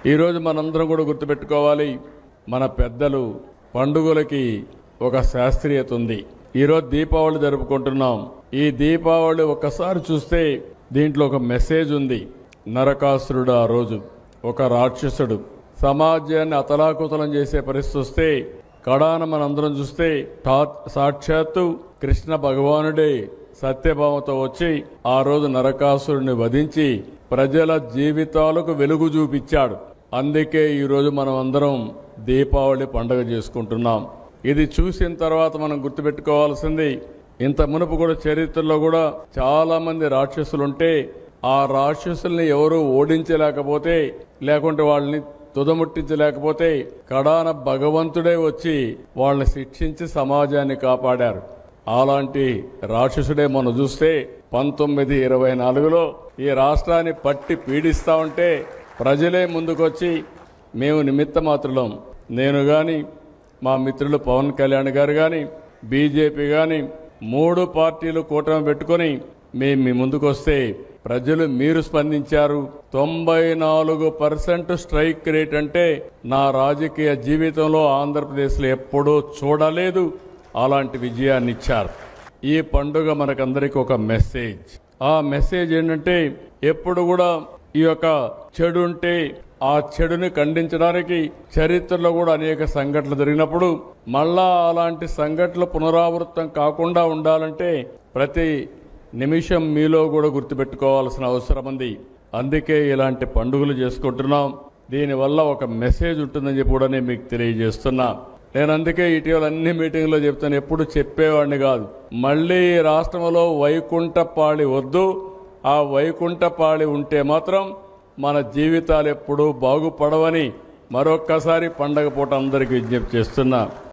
ఈరోజు మనందరం కూడా గుర్తుపెట్టుకోవాలి, మన పెద్దలు పండుగలకి ఒక శాస్త్రీయత ఉంది. ఈరోజు దీపావళి జరుపుకుంటున్నాం. ఈ దీపావళి ఒక్కసారి చూస్తే దీంట్లో ఒక మెసేజ్ ఉంది. నరకాసురుడు ఆ రోజు ఒక రాక్షసుడు సమాజాన్ని అతలాకుతలం చేసే పరిస్థితి వస్తే కడాన మనందరం చూస్తే సాక్షాత్తు కృష్ణ భగవానుడే సత్యభామతో వచ్చి ఆ రోజు నరకాసురుడిని వధించి ప్రజల జీవితాలకు వెలుగు చూపించాడు. అందుకే ఈరోజు మనం అందరం దీపావళి పండుగ చేసుకుంటున్నాం. ఇది చూసిన తర్వాత మనం గుర్తుపెట్టుకోవాల్సింది, ఇంత మునుపు కూడా చరిత్రలో కూడా చాలా మంది రాక్షసులుంటే ఆ రాక్షసుల్ని ఎవరూ ఓడించలేకపోతే, లేకుంటే వాళ్ళని తుదముట్టించలేకపోతే కడాన భగవంతుడే వచ్చి వాళ్ళని శిక్షించి సమాజాన్ని కాపాడారు. అలాంటి రాక్షసుడే మనం చూస్తే 1924లో ఈ రాష్ట్రాన్ని పట్టి పీడిస్తా ఉంటే ప్రజలే ముందుకొచ్చి మేము నిమిత్త మాత్రులం, నేను కానీ మా మిత్రులు పవన్ కళ్యాణ్ గారు కానీ బీజేపీ కానీ 3 పార్టీలు కూటమి పెట్టుకొని మేము మీ ముందుకు వస్తే ప్రజలు మీరు స్పందించారు. 94% స్ట్రైక్ రేట్ అంటే నా రాజకీయ జీవితంలో ఆంధ్రప్రదేశ్లో ఎప్పుడూ చూడలేదు. అలాంటి విజయాన్ని ఇచ్చారు. ఈ పండుగ మనకందరికీ ఒక మెసేజ్. ఆ మెసేజ్ ఏంటంటే ఎప్పుడు కూడా ఈ యొక్క చెడు ఉంటే ఆ చెడుని ఖండించడానికి చరిత్రలో కూడా అనేక సంఘటనలు జరిగినప్పుడు మళ్ళా అలాంటి సంఘటనలు పునరావృతం కాకుండా ఉండాలంటే ప్రతి నిమిషం మీలో కూడా గుర్తుపెట్టుకోవాల్సిన అవసరం ఉంది. అందుకే ఇలాంటి పండుగలు చేసుకుంటున్నాం. దీనివల్ల ఒక మెసేజ్ ఉంటుందని చెప్పి కూడా నేను మీకు తెలియజేస్తున్నా. నేను అందుకే ఇటీవల అన్ని మీటింగ్లో చెప్తాను, ఎప్పుడు చెప్పేవాడిని కాదు. మళ్ళీ రాష్ట్రంలో వైకుంఠపాళి వద్దు. ఆ వైకుంఠపాళి ఉంటే మాత్రం మన జీవితాలు ఎప్పుడూ బాగుపడవని మరొక్కసారి పండగ పూట అందరికీ విజ్ఞప్తి చేస్తున్నా.